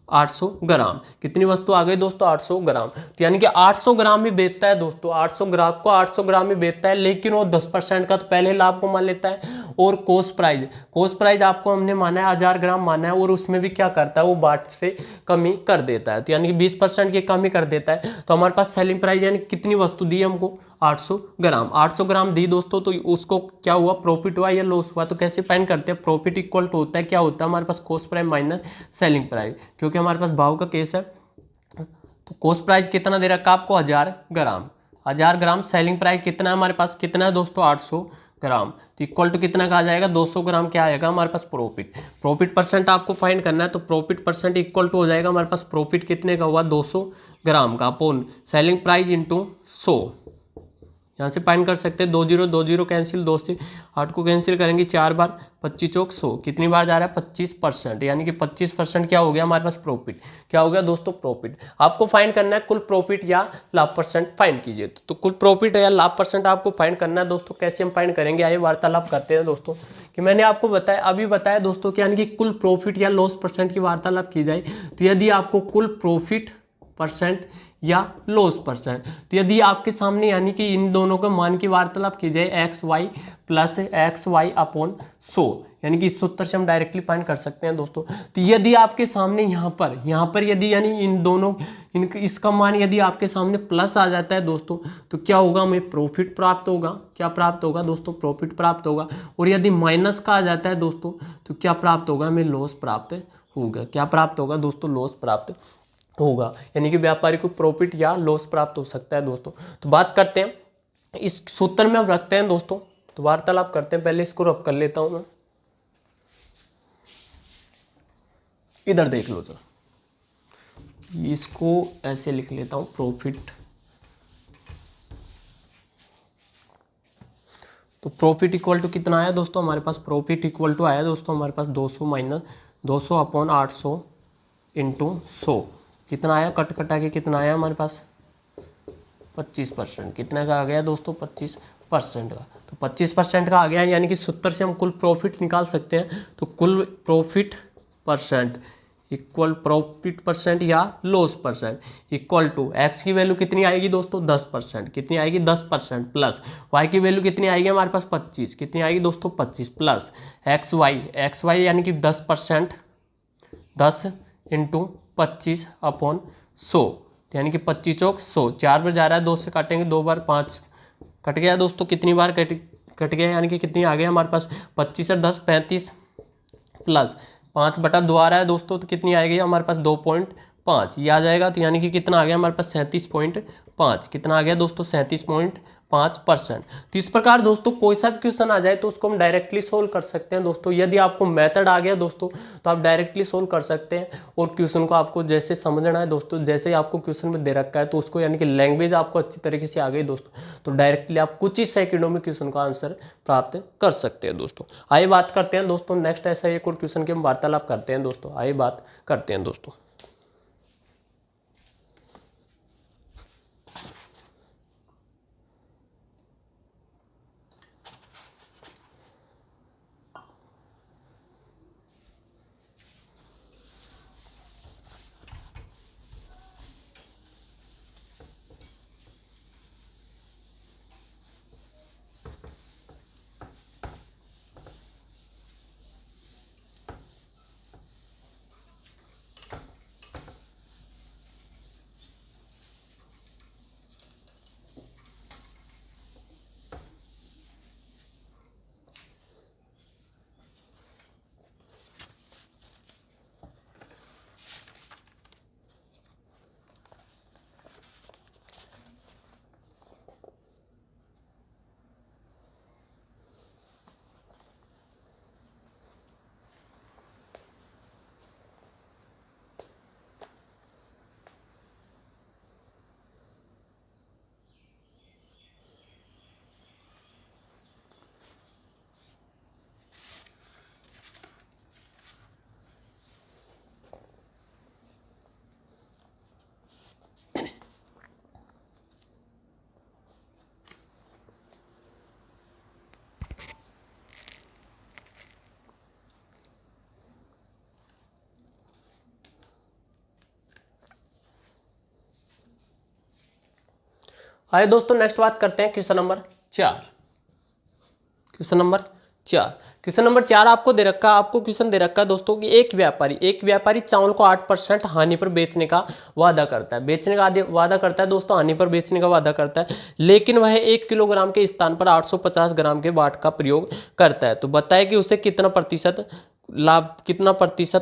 800 ग्राम। कितनी वस्तु आ गई दोस्तों 800 ग्राम, तो यानी कि 800 ग्राम ही बेचता है दोस्तों, 800 ग्राहक को 800 ग्राम ही बेचता है, लेकिन वो 10% का तो पहले लाभ को मान लेता है। और कॉस्ट प्राइस आपको हमने माना है 1000 ग्राम माना है, और उसमें भी क्या करता है वो बाट से कमी कर देता है, तो यानी कि 20% की कमी कर देता है। तो हमारे पास सेलिंग प्राइस यानी कितनी वस्तु दी हमको 800 ग्राम, 800 ग्राम दी दोस्तों, तो उसको क्या हुआ प्रॉफिट हुआ या लॉस हुआ, तो कैसे फाइंड करते हैं, प्रॉफिट इक्वल टू होता है क्या होता है हमारे पास cost price minus selling price, क्योंकि हमारे पास भाव का केस है। तो कॉस्ट प्राइस कितना दे रखा है आपको 1000 ग्राम, 1000 ग्राम, सेलिंग प्राइस कितना है हमारे पास कितना है दोस्तों 800 ग्राम, तो इक्वल टू कितना का आ जाएगा 200 ग्राम क्या आएगा हमारे पास प्रॉफिट परसेंट आपको फाइंड करना है। तो प्रॉफिट परसेंट इक्वल टू हो जाएगा हमारे पास प्रॉफिट कितने का हुआ 200 ग्राम का अपोन सेलिंग प्राइस इंटू 100, यहाँ से फाइंड कर सकते हैं 2 जीरो कैंसिल, 2 से 8 को कैंसिल करेंगे 4 बार, 25 चौक 100, कितनी बार जा रहा है 25%, यानी कि 25% क्या हो गया हमारे पास प्रॉफिट, क्या हो गया दोस्तों प्रॉफिट। आपको फाइंड करना है कुल प्रॉफिट या लाभ परसेंट फाइंड कीजिए, तो कुल प्रॉफिट या लाभ परसेंट आपको फाइंड करना है दोस्तों। कैसे हम फाइंड करेंगे आइए वार्तालाप करते हैं दोस्तों, कि मैंने आपको बताया अभी बताया दोस्तों कि यानी कि कुल प्रॉफिट या लॉस परसेंट की वार्तालाप की जाए, तो यदि आपको कुल प्रॉफिट परसेंट या लॉस परसेंट, तो यदि आपके सामने यानी कि इन दोनों के मान की वार्तालाप की जाए x y plus x y upon 100, यानी कि इस सूत्र से हम डायरेक्टली फाइंड कर सकते हैं दोस्तों। तो यदि आपके सामने यहाँ पर यदि यानी इन दोनों इसका मान यदि आपके सामने प्लस आ जाता है दोस्तों, तो क्या होगा हमें प्रॉफिट प्राप्त होगा, क्या प्राप्त होगा दोस्तों प्रॉफिट प्राप्त होगा। और यदि माइनस का आ जाता है दोस्तों तो क्या प्राप्त होगा हमें लॉस प्राप्त होगा, क्या प्राप्त होगा दोस्तों लॉस प्राप्त होगा, यानी कि व्यापारी को प्रॉफिट या लॉस प्राप्त हो सकता है दोस्तों। तो बात करते हैं इस सूत्र में हम रखते हैं दोस्तों, तो वार्तालाप करते हैं, पहले इसको रब कर लेता हूं मैं, इधर देख लो सर, इसको ऐसे लिख लेता हूं प्रॉफिट, तो प्रॉफिट इक्वल टू कितना आया दोस्तों हमारे पास, प्रॉफिट इक्वल टू आया दोस्तों हमारे पास 200 माइनस 200 अपॉन 800 इंटू 100, कितना आया कट कटा के कितना आया हमारे पास 25%, कितना का आ गया दोस्तों 25% का, तो 25% का आ गया, यानी कि सूत्र से हम कुल प्रॉफिट निकाल सकते हैं। तो कुल profit percent equal profit percent या loss percent equal to x की वैल्यू कितनी आएगी दोस्तों 10%, कितनी आएगी 10% प्लस वाई की वैल्यू कितनी आएगी हमारे पास 25, कितनी आएगी दोस्तों 25 प्लस एक्स वाई यानी कि 10%, 10 इंटू 25 अपॉन 100, यानी कि 25 चौक 100, 4 बार जा रहा है 2 से काटेंगे 2 बार 5 कट गया दोस्तों, कितनी बार कट गया यानी कि कितनी आ गया हमारे पास 25 और 10 35 प्लस 5/2 आ रहा है दोस्तों, तो कितनी आएगी हमारे पास 2.5 ये आ जाएगा, तो यानी कि कितना आ गया हमारे पास 37.5, कितना आ गया दोस्तों 37.5%। तो इस प्रकार दोस्तों कोई सा भी क्वेश्चन आ जाए तो उसको हम डायरेक्टली सोल्व कर सकते हैं दोस्तों। यदि आपको मेथड आ गया दोस्तों तो आप डायरेक्टली सोल्व कर सकते हैं, और क्वेश्चन को आपको जैसे समझना है दोस्तों, जैसे ही आपको क्वेश्चन में दे रखा है तो उसको यानी कि लैंग्वेज आपको अच्छी तरीके से आ गई दोस्तों, तो डायरेक्टली आप कुछ ही सेकंडों में क्वेश्चन का आंसर प्राप्त कर सकते हैं दोस्तों। आइए बात करते हैं दोस्तों नेक्स्ट ऐसा एक और क्वेश्चन की हम वार्तालाप करते हैं दोस्तों, आइए बात करते हैं दोस्तों। आइए दोस्तों नेक्स्ट बात करते हैं question number 4। Question number 4, question number 4 आपको दे रखा है, आपको क्वेश्चन दे रखा है दोस्तों कि एक व्यापारी चावल को 8% हानि पर बेचने का वादा करता है, बेचने का वादा करता है दोस्तों, हानि पर बेचने का वादा करता है, लेकिन वह 1 किलोग्राम के स्थान पर 850 ग्राम के बाट का प्रयोग करता है। तो बताए कि उसे कितना प्रतिशत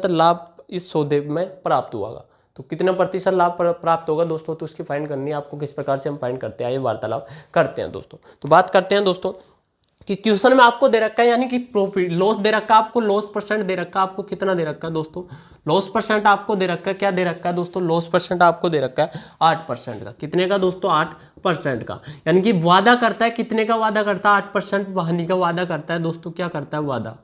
लाभ इस सौदे में प्राप्त हुआ। तो कितना प्रतिशत लाभ प्राप्त होगा दोस्तों, तो उसकी फाइंड करनी है आपको। किस प्रकार से हम फाइंड करते हैं, ये वार्तालाप करते हैं दोस्तों। तो बात करते हैं दोस्तों कि क्वेश्चन में आपको दे रखा है यानी कि प्रॉफिट लॉस दे रखा है आपको, लॉस परसेंट दे रखा है आपको, कितना दे रखा है दोस्तों, लॉस परसेंट आपको दे रखा है, क्या दे रखा है दोस्तों, लॉस परसेंट आपको दे रखा है 8% का। कितने का दोस्तों, 8% का। यानी कि वादा करता है, कितने का वादा करता है, 8% हानि का वादा करता है दोस्तों। क्या करता है, वादा,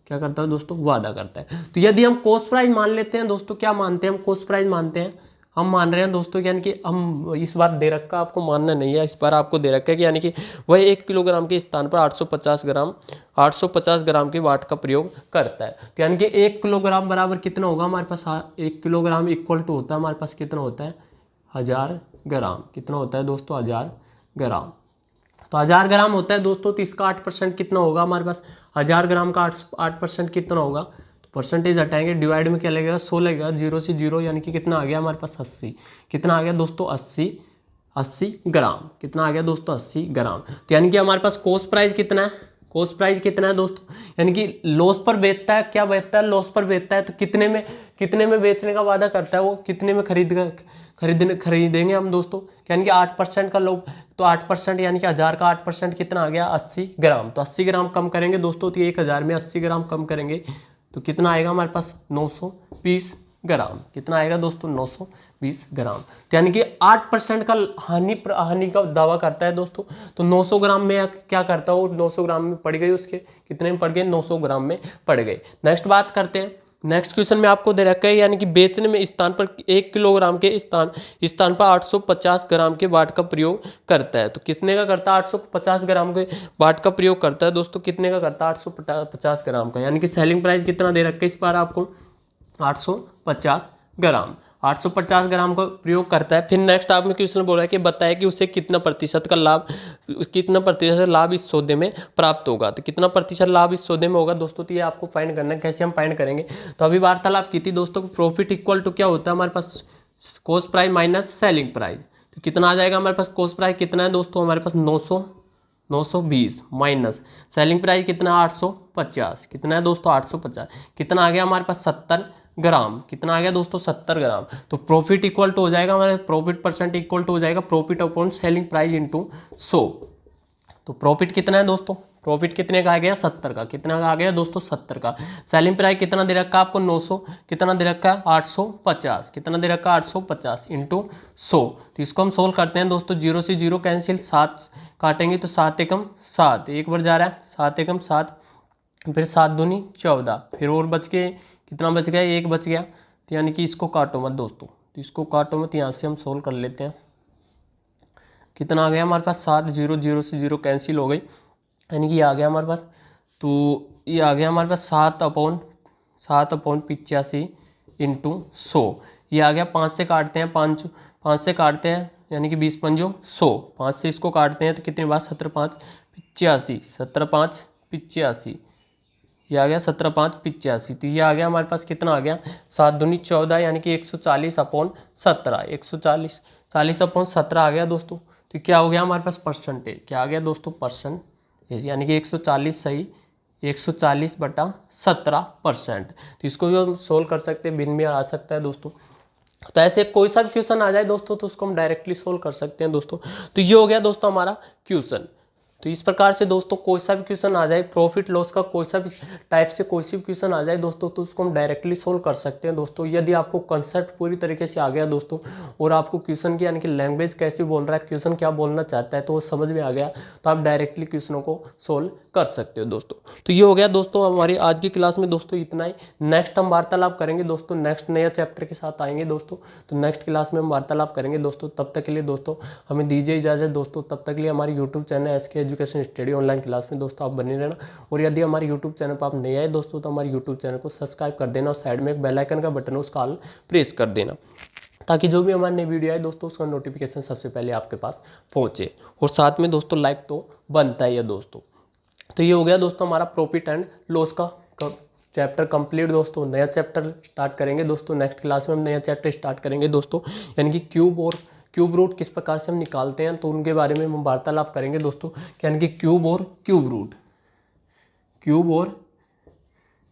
क्या करता है दोस्तों, वादा करता है। तो यदि हम कॉस्ट प्राइस मान लेते हैं दोस्तों, क्या मानते हैं हम, कॉस्ट प्राइस मानते हैं, हम मान रहे हैं दोस्तों, यानी कि हम इस बार दे रखा आपको मानना नहीं है, इस बार आपको दे रखा है कि यानी कि वह 1 किलोग्राम के स्थान पर 850 ग्राम के वाट का प्रयोग करता है। तो यानी कि 1 किलोग्राम बराबर कितना होगा हमारे पास, 1 किलोग्राम इक्वल टू होता है हमारे पास कितना होता है, 1000 ग्राम। कितना होता है दोस्तों, 1000 ग्राम। तो 1000 ग्राम होता है दोस्तों, तो इसका 8% कितना होगा हमारे पास, 1000 ग्राम का 8% कितना होगा, तो परसेंटेज हटाएंगे, डिवाइड में क्या लगेगा, 100 लगेगा, 0 से 0 यानी कि कितना आ गया हमारे पास 80। कितना आ गया दोस्तों, 80 ग्राम। कितना आ गया दोस्तों, 80 ग्राम। तो यानी कि हमारे पास कॉस्ट प्राइस कितना है, कॉस्ट प्राइस कितना है दोस्तों, यानी कि लॉस पर बेचता है, क्या बेचता है, लॉस पर बेचता है। तो कितने में बेचने का वादा करता है वो, कितने में खरीदेंगे हम दोस्तों, यानी कि 8% का लोग, तो 8% यानी कि 1000 का 8% कितना आ गया, 80 ग्राम। तो 80 ग्राम कम करेंगे दोस्तों, तो 1000 में 80 ग्राम कम करेंगे तो कितना आएगा हमारे पास, 920 ग्राम। कितना आएगा दोस्तों, 920 ग्राम। तो यानी कि 8% का हानि का दावा करता है दोस्तों। तो 900 ग्राम में क्या करता है वो, 900 ग्राम में पड़ गई, उसके कितने में पड़ गए, 900 ग्राम में पड़ गए। नेक्स्ट बात करते हैं, नेक्स्ट क्वेश्चन में आपको दे रखा है यानी कि बेचने में स्थान पर 1 किलोग्राम के स्थान पर 850 ग्राम के बाट का प्रयोग करता है। तो कितने का करता है, 850 ग्राम के बाट का प्रयोग करता है दोस्तों। कितने का करता है, 850 ग्राम का। यानी कि सेलिंग प्राइस कितना दे रखा है इस बार आपको, 850 ग्राम। 850 ग्राम का प्रयोग करता है। फिर नेक्स्ट आप में क्वेश्चन बोल रहा है कि बताया कि उसे कितना प्रतिशत लाभ इस सौदे में प्राप्त होगा। तो कितना प्रतिशत लाभ इस सौदे में होगा दोस्तों, तो ये आपको फाइंड करना है। कैसे हम फाइंड करेंगे, तो अभी वार्तालाप की थी दोस्तों, प्रॉफिट इक्वल टू क्या होता है हमारे पास, cost price minus selling price. तो कितना आ जाएगा हमारे पास, कॉस्ट प्राइस कितना है दोस्तों हमारे पास, 920 माइनस सेलिंग प्राइस कितना, 850। कितना है दोस्तों, 850। कितना आ गया हमारे पास, 70 ग्राम। कितना आ गया दोस्तों, 70 ग्राम। तो प्रॉफिट इक्वल टू हो जाएगा हमारे, प्रॉफिट परसेंट इक्वल टू हो जाएगा profit upon selling price into 100। तो प्रॉफिट कितना है दोस्तों, प्रॉफिट कितने का आ गया, 70 का। कितना का आ गया दोस्तों, 70 का। सेलिंग प्राइस कितना दे रखा है आपको, 900। कितना दे रखा है, 850। कितना दे रखा है, 850 इंटू 100। तो इसको हम सोल्व करते हैं दोस्तों, 0 से 0 कैंसिल, 7 काटेंगे तो 7 एकम 7, एक बार जा रहा है, 7 एकम 7, फिर 7 दूनी 14, फिर और बच के कितना बच गया, 1 बच गया। तो यानी कि इसको काटो मत दोस्तों, तो इसको काटो मत, यहाँ से हम सोल्व कर लेते हैं। कितना आ गया हमारे पास, 7, 0 0 से 0 कैंसिल हो गई, यानी कि ये आ गया हमारे पास। तो ये आ गया हमारे पास 7 अपॉन 85 इंटू 100। ये आ गया, 5 से काटते हैं, 5 से काटते हैं यानी कि 20 पंजो 100, 5 से इसको काटते हैं तो कितने बार, 17 5 85, 17 5 85। ये आ गया 17 5 85। तो ये आ गया हमारे पास, कितना आ गया, 7 दूनी 14 यानी कि 140 अपॉन 17, 140 अपॉन 17 आ गया दोस्तों। तो क्या हो गया हमारे पास, परसेंटेज क्या आ गया दोस्तों, परसेंट, यानी कि 140 सही, 140/17%। तो इसको भी हम सोल्व कर सकते हैं, भिन्न भी आ सकता है दोस्तों। तो ऐसे कोई सा भी क्वेश्चन आ जाए दोस्तों तो उसको हम डायरेक्टली सोल्व कर सकते हैं दोस्तों। तो ये हो गया दोस्तों हमारा क्वेश्चन। तो इस प्रकार से दोस्तों कोई सा भी क्वेश्चन आ जाए, प्रॉफिट लॉस का कोई सा भी टाइप से कोई सी भी क्वेश्चन आ जाए दोस्तों, तो उसको हम डायरेक्टली सोल्व कर सकते हैं दोस्तों। यदि आपको कंसेप्ट पूरी तरीके से आ गया दोस्तों, और आपको क्वेश्चन की यानी कि लैंग्वेज कैसे बोल रहा है, क्वेश्चन क्या बोलना चाहता है, तो वो समझ में आ गया, तो आप डायरेक्टली क्वेश्चनों को सोल्व कर सकते हो दोस्तों। तो ये हो गया दोस्तों हमारी आज की क्लास में दोस्तों इतना ही। नेक्स्ट हम वार्तालाप करेंगे दोस्तों, नेक्स्ट नया चैप्टर के साथ आएंगे दोस्तों। तो नेक्स्ट क्लास में हम वार्तालाप करेंगे दोस्तों। तब तक के लिए दोस्तों हमें दीजिए इजाज़त दोस्तों। तब तक के लिए हमारे YouTube channel SK education study online class में दोस्तों आप बने रहना। और यदि हमारे यूट्यूब चैनल पर आप नए आए दोस्तों, तो हमारे यूट्यूब चैनल को सब्सक्राइब कर देना और साइड में एक बेल आइकन का बटन है, उसका ऑल प्रेस कर देना। ताकि जो भी हमारी नई वीडियो आए दोस्तों उसका नोटिफिकेशन सबसे पहले आपके पास पहुंचे। और साथ में दोस्तों लाइक तो बनता ही है दोस्तों। तो ये हो गया दोस्तों हमारा प्रॉफिट एंड लॉस का चैप्टर कंप्लीट दोस्तों। नया चैप्टर स्टार्ट करेंगे दोस्तों, नेक्स्ट क्लास में हम नया चैप्टर स्टार्ट करेंगे दोस्तों, यानी कि क्यूब और क्यूब रूट किस प्रकार से हम निकालते हैं, तो उनके बारे में हम वार्तालाप करेंगे दोस्तों। यानी कि क्यूब और क्यूब रूट, क्यूब और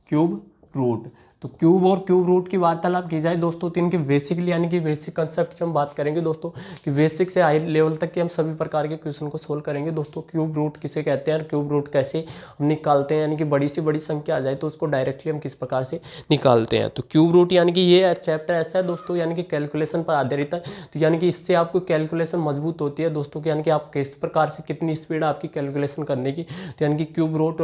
क्यूब रूट। तो क्यूब और क्यूब रूट की वार्तालाप की जाए दोस्तों तो इनके बेसिकली यानी कि बेसिक कंसेप्ट से हम बात करेंगे दोस्तों, कि बेसिक से हाई लेवल तक के हम सभी प्रकार के क्वेश्चन को सोल्व करेंगे दोस्तों। क्यूब रूट किसे कहते हैं, क्यूब रूट कैसे हम निकालते हैं, यानी कि बड़ी से बड़ी संख्या आ जाए तो उसको डायरेक्टली हम किस प्रकार से निकालते हैं। तो क्यूब रूट यानी कि ये चैप्टर ऐसा है दोस्तों, यानी कि कैलकुलेशन पर आधारित है। तो यानी कि इससे आपको कैलकुलेशन मजबूत होती है दोस्तों, कि यानी कि आप किस प्रकार से कितनी स्पीड आपकी कैलकुलेशन करने की। तो यानी कि क्यूब रूट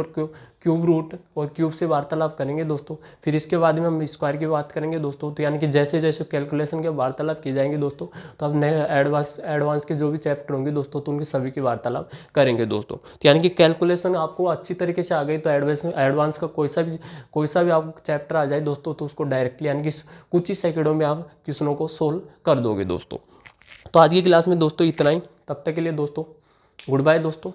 और क्यूब से वार्तालाप करेंगे दोस्तों। फिर इसके बाद में हम स्क्वायर की बात करेंगे दोस्तों। तो यानी कि जैसे जैसे कैलकुलेशन के वार्तालाप की जाएंगे दोस्तों, तो अब नए एडवांस के जो भी चैप्टर होंगे दोस्तों तो उनके सभी की वार्तालाप करेंगे दोस्तों। तो यानी कि कैलकुलेशन आपको अच्छी तरीके से आ गई तो एडवांस का कोई सा भी आपको चैप्टर आ जाए दोस्तों तो उसको डायरेक्टली यानी कि कुछ ही सेकंडों में आप क्वेश्चनों को सोल्व कर दोगे दोस्तों। तो आज की क्लास में दोस्तों इतना ही, तब तक के लिए दोस्तों गुड बाय दोस्तों।